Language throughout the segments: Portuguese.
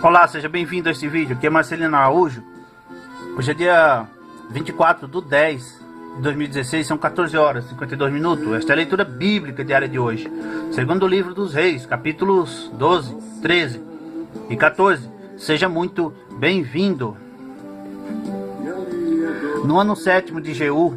Olá, seja bem-vindo a este vídeo. Aqui é Marcelino Araújo. Hoje é dia 24/10 de 2016, são 14 horas e 52 minutos. Esta é a leitura bíblica diária de hoje. Segundo o livro dos Reis, capítulos 12, 13 e 14. Seja muito bem-vindo. No ano 7º de Jeú,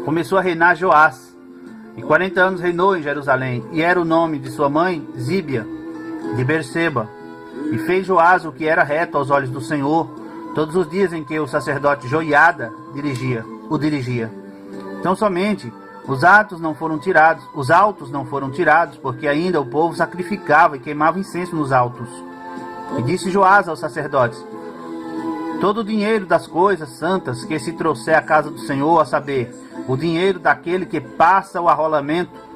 começou a reinar Joás, e 40 anos reinou em Jerusalém, e era o nome de sua mãe Zíbia, de Berseba. E fez Joás o que era reto aos olhos do Senhor, todos os dias em que o sacerdote Joiada o dirigia. Então somente os altos não foram tirados, porque ainda o povo sacrificava e queimava incenso nos altos. E disse Joás aos sacerdotes: todo o dinheiro das coisas santas que se trouxer à casa do Senhor, a saber, o dinheiro daquele que passa o arrolamento,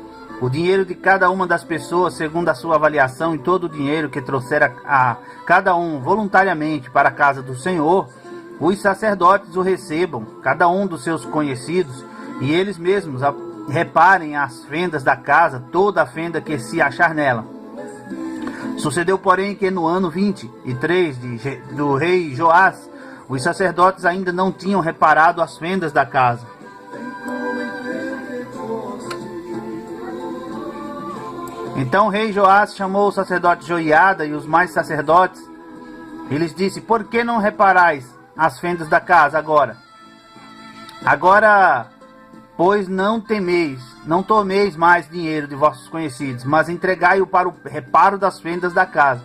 o dinheiro de cada uma das pessoas segundo a sua avaliação, e todo o dinheiro que trouxer a cada um voluntariamente para a casa do Senhor, os sacerdotes o recebam, cada um dos seus conhecidos, e eles mesmos reparem as fendas da casa, toda a fenda que se achar nela. Sucedeu, porém, que no ano 23 do rei Joás, os sacerdotes ainda não tinham reparado as fendas da casa. Então o rei Joás chamou o sacerdote Joiada e os mais sacerdotes, e lhes disse: por que não reparais as fendas da casa agora? Agora, pois, não tomeis mais dinheiro de vossos conhecidos, mas entregai-o para o reparo das fendas da casa.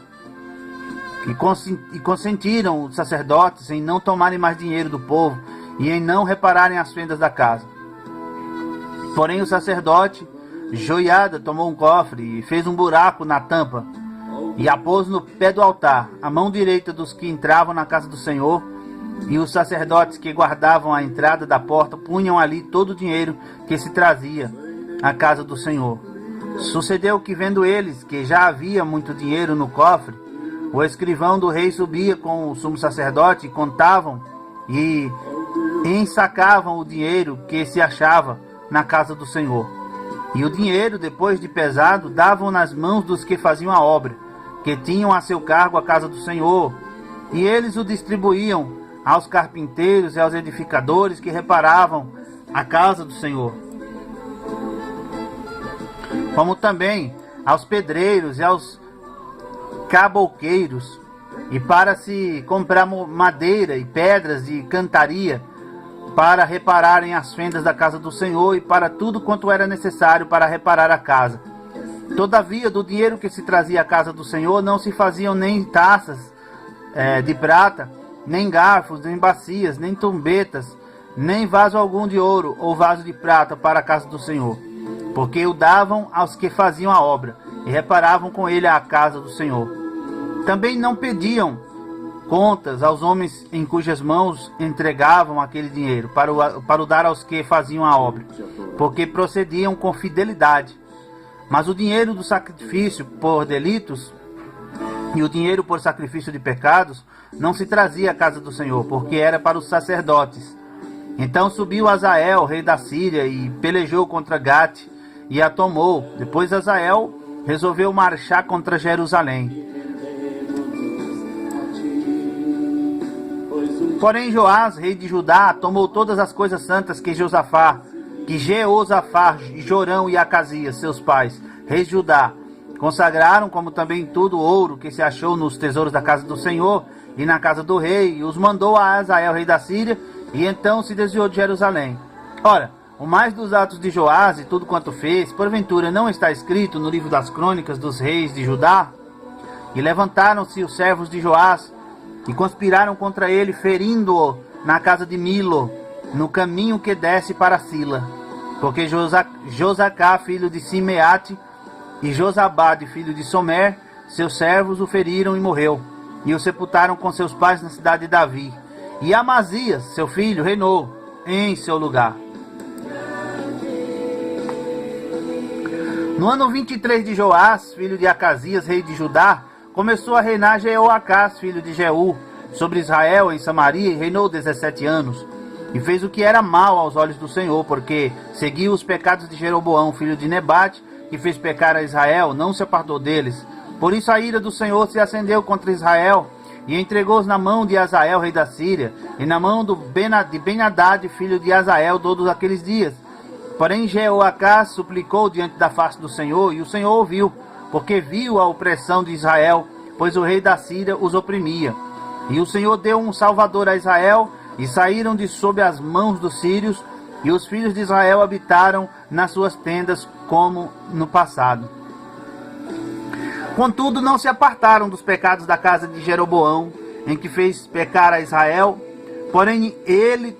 E consentiram os sacerdotes em não tomarem mais dinheiro do povo e em não repararem as fendas da casa. Porém o sacerdote Joiada tomou um cofre e fez um buraco na tampa e a pôs no pé do altar, à mão direita dos que entravam na casa do Senhor, e os sacerdotes que guardavam a entrada da porta punham ali todo o dinheiro que se trazia à casa do Senhor. Sucedeu que, vendo eles que já havia muito dinheiro no cofre, o escrivão do rei subia com o sumo sacerdote e contavam e ensacavam o dinheiro que se achava na casa do Senhor. E o dinheiro, depois de pesado, davam nas mãos dos que faziam a obra, que tinham a seu cargo a casa do Senhor, e eles o distribuíam aos carpinteiros e aos edificadores que reparavam a casa do Senhor, como também aos pedreiros e aos cabouqueiros, e para se comprar madeira e pedras de cantaria, para repararem as fendas da casa do Senhor, e para tudo quanto era necessário para reparar a casa. Todavia, do dinheiro que se trazia à casa do Senhor, não se faziam nem taças de prata, nem garfos, nem bacias, nem trombetas, nem vaso algum de ouro ou vaso de prata para a casa do Senhor, porque o davam aos que faziam a obra, e reparavam com ele a casa do Senhor. Também não pediam contas aos homens em cujas mãos entregavam aquele dinheiro, para o dar aos que faziam a obra, porque procediam com fidelidade. Mas o dinheiro do sacrifício por delitos e o dinheiro por sacrifício de pecados não se trazia à casa do Senhor, porque era para os sacerdotes. Então subiu Azael, rei da Síria, e pelejou contra Gate e a tomou. Depois Azael resolveu marchar contra Jerusalém. Porém Joás, rei de Judá, tomou todas as coisas santas que Jeosafá, Jorão e Acasias, seus pais, reis de Judá, consagraram, como também tudo o ouro que se achou nos tesouros da casa do Senhor e na casa do rei, e os mandou a Azael, rei da Síria, e então se desviou de Jerusalém. Ora, o mais dos atos de Joás e tudo quanto fez, porventura não está escrito no livro das crônicas dos reis de Judá? E levantaram-se os servos de Joás e conspiraram contra ele, ferindo-o na casa de Milo, no caminho que desce para Sila. Porque Josacá, filho de Simeate, e Josabade, filho de Somer, seus servos, o feriram e morreu. E o sepultaram com seus pais na cidade de Davi. E Amazias, seu filho, reinou em seu lugar. No ano 23 de Joás, filho de Acasias, rei de Judá, começou a reinar Jeoacás, filho de Jeú, sobre Israel em Samaria, e reinou 17 anos. E fez o que era mal aos olhos do Senhor, porque seguiu os pecados de Jeroboão, filho de Nebate, que fez pecar a Israel, não se apartou deles. Por isso a ira do Senhor se acendeu contra Israel, e entregou-os na mão de Hazael, rei da Síria, e na mão de Ben-Hadad, filho de Hazael, todos aqueles dias. Porém Jeoacás suplicou diante da face do Senhor, e o Senhor ouviu, porque viu a opressão de Israel, pois o rei da Síria os oprimia. E o Senhor deu um salvador a Israel, e saíram de sob as mãos dos sírios, e os filhos de Israel habitaram nas suas tendas como no passado. Contudo, não se apartaram dos pecados da casa de Jeroboão, em que fez pecar a Israel, porém ele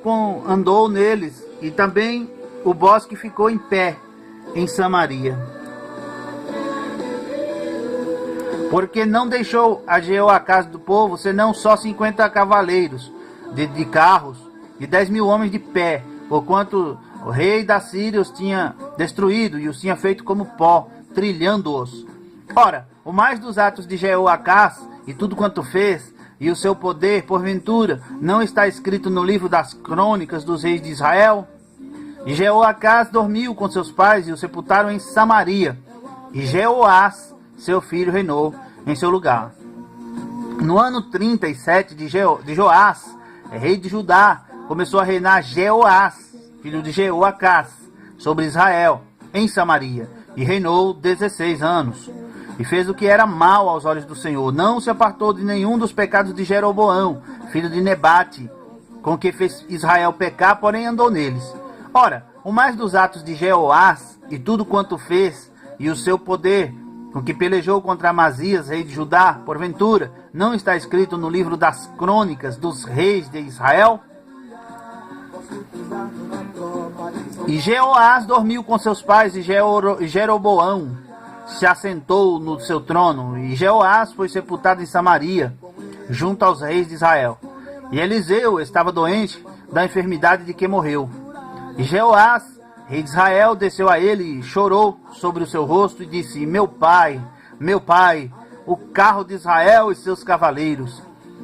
andou neles, e também o bosque ficou em pé em Samaria. Porque não deixou a Jeoacás do povo, senão só 50 cavaleiros de carros, e 10.000 homens de pé, porquanto o rei da Síria os tinha destruído, e os tinha feito como pó, trilhando-os. Ora, o mais dos atos de Jeoacás, e tudo quanto fez, e o seu poder, porventura, não está escrito no livro das crônicas dos reis de Israel? E Jeoacás dormiu com seus pais, e o sepultaram em Samaria. E Jeoás, seu filho, reinou em seu lugar. No ano 37 de Joás, rei de Judá, começou a reinar Jeoás, filho de Jeoacás, sobre Israel, em Samaria, e reinou 16 anos. E fez o que era mal aos olhos do Senhor. Não se apartou de nenhum dos pecados de Jeroboão, filho de Nebate, com que fez Israel pecar, porém andou neles. Ora, o mais dos atos de Jeoás, e tudo quanto fez, e o seu poder, com que pelejou contra Amazias, rei de Judá, porventura, não está escrito no livro das crônicas dos reis de Israel? E Jeoás dormiu com seus pais, e Jeroboão se assentou no seu trono, e Jeoás foi sepultado em Samaria, junto aos reis de Israel. E Eliseu estava doente da enfermidade de que morreu. E Jeoás, rei de Israel, desceu a ele e chorou sobre o seu rosto e disse: meu pai, o carro de Israel e seus cavaleiros.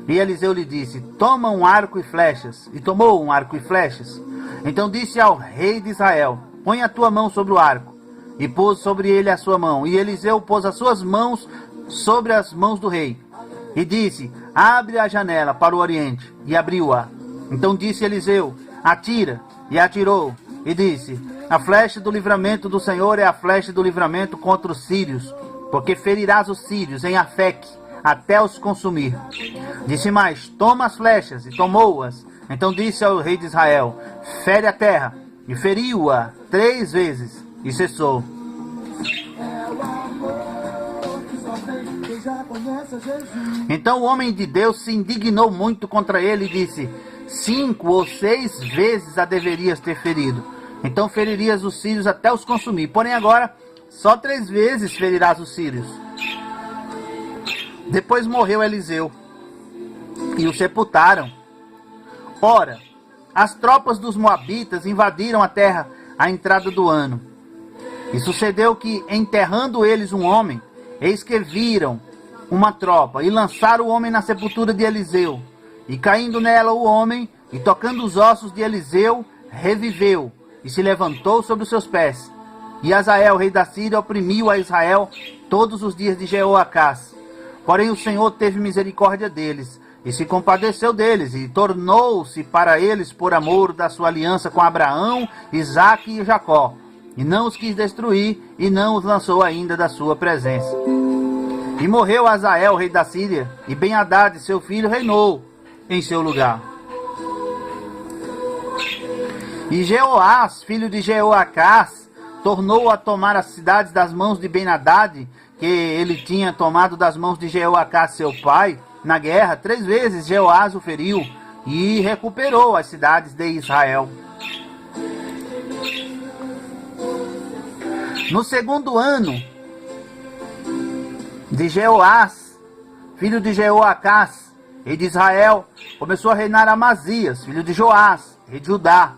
E Eliseu lhe disse: toma um arco e flechas. E tomou um arco e flechas. Então disse ao rei de Israel: põe a tua mão sobre o arco. E pôs sobre ele a sua mão. E Eliseu pôs as suas mãos sobre as mãos do rei. E disse: abre a janela para o oriente. E abriu-a. Então disse Eliseu: atira. E atirou. E disse: a flecha do livramento do Senhor é a flecha do livramento contra os sírios, porque ferirás os sírios em Afeque, até os consumir. Disse mais: toma as flechas. E tomou-as. Então disse ao rei de Israel: fere a terra. E feriu-a 3 vezes. E cessou. Então o homem de Deus se indignou muito contra ele e disse: 5 ou 6 vezes a deverias ter ferido. Então feririas os sírios até os consumir. Porém agora, só 3 vezes ferirás os sírios. Depois morreu Eliseu, e o sepultaram. Ora, as tropas dos moabitas invadiram a terra à entrada do ano. E sucedeu que, enterrando eles um homem, eis que viram uma tropa, e lançaram o homem na sepultura de Eliseu. E caindo nela o homem, e tocando os ossos de Eliseu, reviveu, e se levantou sobre os seus pés. E Hazael, rei da Síria, oprimiu a Israel todos os dias de Jeoacás. Porém o Senhor teve misericórdia deles, e se compadeceu deles, e tornou-se para eles por amor da sua aliança com Abraão, Isaque e Jacó. E não os quis destruir, e não os lançou ainda da sua presença. E morreu Hazael, rei da Síria, e Ben-Hadad, seu filho, reinou em seu lugar. E Jeoás, filho de Jeoacás, tornou a tomar as cidades das mãos de Ben-Hadad, que ele tinha tomado das mãos de Jeoacás, seu pai, na guerra. 3 vezes Jeoás o feriu, e recuperou as cidades de Israel. No 2º ano de Jeoás, filho de Jeoacás, rei de Israel, começou a reinar Amazias, filho de Joás, rei de Judá.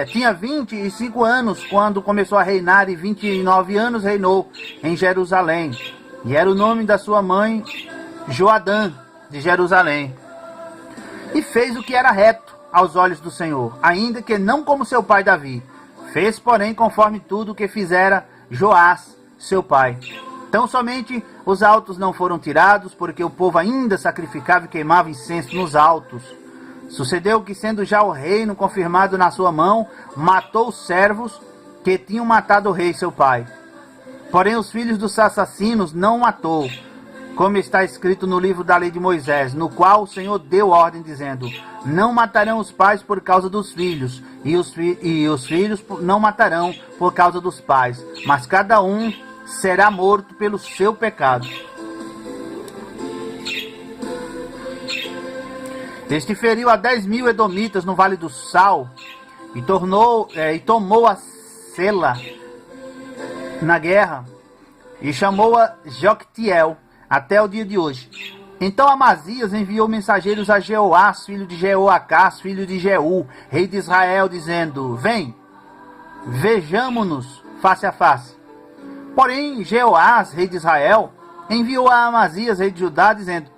Tinha 25 anos quando começou a reinar, e 29 anos reinou em Jerusalém. E era o nome da sua mãe Joadã, de Jerusalém. E fez o que era reto aos olhos do Senhor, ainda que não como seu pai Davi. Fez, porém, conforme tudo o que fizera Joás, seu pai. Tão somente os altos não foram tirados, porque o povo ainda sacrificava e queimava incenso nos altos. Sucedeu que, sendo já o reino confirmado na sua mão, matou os servos que tinham matado o rei seu pai. Porém, os filhos dos assassinos não matou, como está escrito no livro da lei de Moisés, no qual o Senhor deu ordem, dizendo: não matarão os pais por causa dos filhos, e os filhos não matarão por causa dos pais, mas cada um será morto pelo seu pecado. Este feriu a 10.000 edomitas no Vale do Sal, e tomou a Sela na guerra, e chamou-a Joctiel, até o dia de hoje. Então Amazias enviou mensageiros a Jeoás, filho de Jeoacás, filho de Jeú, rei de Israel, dizendo: vem, vejamo-nos face a face. Porém, Jeoás, rei de Israel, enviou a Amazias, rei de Judá, dizendo: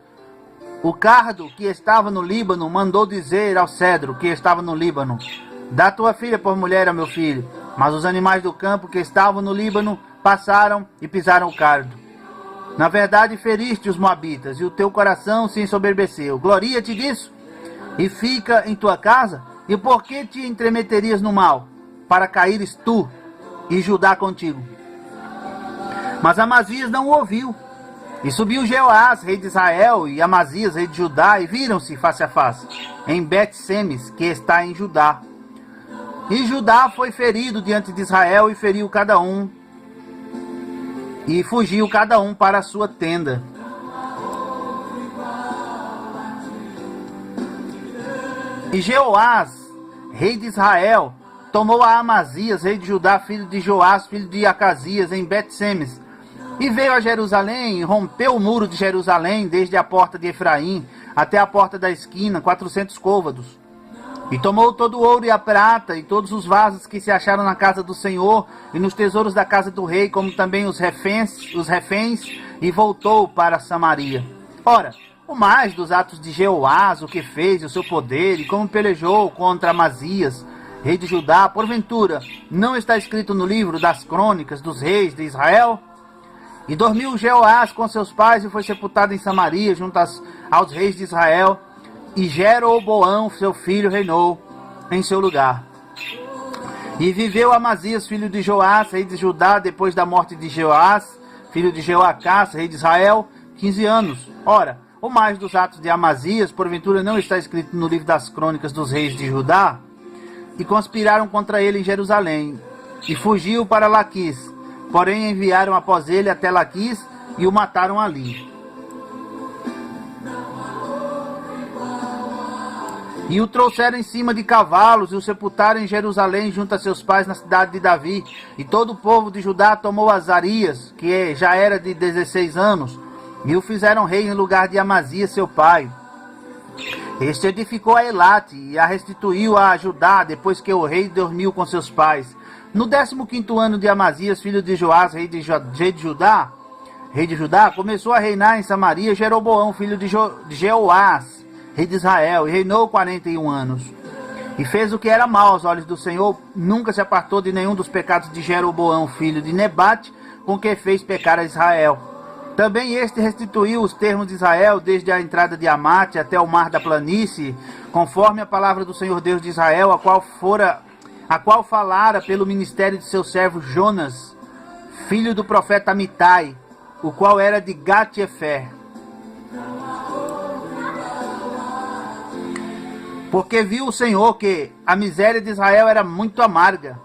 o cardo que estava no Líbano mandou dizer ao cedro que estava no Líbano: dá tua filha por mulher ao meu filho. Mas os animais do campo que estavam no Líbano passaram e pisaram o cardo. Na verdade, feriste os moabitas, e o teu coração se ensoberbeceu. Gloria-te disso, e fica em tua casa. E por que te entremeterias no mal, para caíres tu e Judá contigo? Mas Amazias não o ouviu. E subiu Jeoás, rei de Israel, e Amazias, rei de Judá, e viram-se face a face, em Bet-Semes, que está em Judá. E Judá foi ferido diante de Israel, e feriu cada um, e fugiu cada um para a sua tenda. E Jeoás, rei de Israel, tomou a Amazias, rei de Judá, filho de Joás, filho de Acasias, em Bet-Semes, e veio a Jerusalém, e rompeu o muro de Jerusalém, desde a porta de Efraim até a porta da esquina, 400 côvados. E tomou todo o ouro e a prata, e todos os vasos que se acharam na casa do Senhor, e nos tesouros da casa do rei, como também os reféns, e voltou para Samaria. Ora, o mais dos atos de Jeoás, o que fez, o seu poder, e como pelejou contra Amazias, rei de Judá, porventura, não está escrito no livro das crônicas dos reis de Israel? E dormiu Jeoás com seus pais, e foi sepultado em Samaria, junto aos reis de Israel. E Jeroboão, seu filho, reinou em seu lugar. E viveu Amazias, filho de Joás, rei de Judá, depois da morte de Joás, filho de Jeoacás, rei de Israel, 15 anos. Ora, o mais dos atos de Amazias, porventura não está escrito no livro das crônicas dos reis de Judá? E conspiraram contra ele em Jerusalém, e fugiu para Laquis. Porém enviaram após ele até Laquis, e o mataram ali. E o trouxeram em cima de cavalos, e o sepultaram em Jerusalém, junto a seus pais, na cidade de Davi. E todo o povo de Judá tomou Azarias, que já era de 16 anos, e o fizeram rei em lugar de Amazias, seu pai. Este edificou a Elate, e a restituiu a Judá, depois que o rei dormiu com seus pais. No 15º ano de Amazias, filho de Joás, rei de Judá, começou a reinar em Samaria Jeroboão, filho de Jeoás, rei de Israel, e reinou 41 anos. E fez o que era mal aos olhos do Senhor, nunca se apartou de nenhum dos pecados de Jeroboão, filho de Nebate, com que fez pecar a Israel. Também este restituiu os termos de Israel, desde a entrada de Amate até o mar da planície, conforme a palavra do Senhor Deus de Israel, a qual falara pelo ministério de seu servo Jonas, filho do profeta Amitai, o qual era de Gat-Efer. Porque viu o Senhor que a miséria de Israel era muito amarga,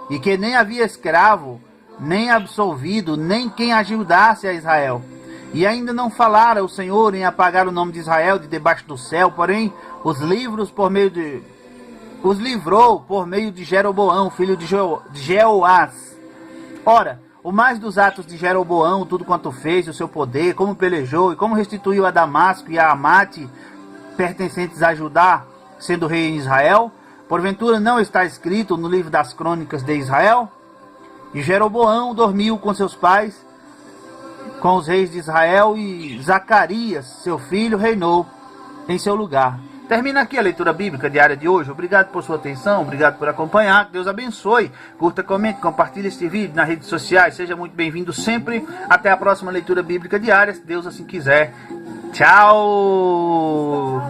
e que nem havia escravo, nem absolvido, nem quem ajudasse a Israel. E ainda não falara o Senhor em apagar o nome de Israel de debaixo do céu, porém os livrou por meio de Jeroboão, filho de Jeoás. Ora, o mais dos atos de Jeroboão, tudo quanto fez, o seu poder, como pelejou, e como restituiu a Damasco e a Amate, pertencentes a Judá, sendo rei em Israel, porventura não está escrito no livro das crônicas de Israel? E Jeroboão dormiu com seus pais, com os reis de Israel, e Zacarias, seu filho, reinou em seu lugar. Termina aqui a leitura bíblica diária de hoje. Obrigado por sua atenção, obrigado por acompanhar. Que Deus abençoe. Curta, comente, compartilhe este vídeo nas redes sociais. Seja muito bem-vindo sempre. Até a próxima leitura bíblica diária, se Deus assim quiser. Tchau!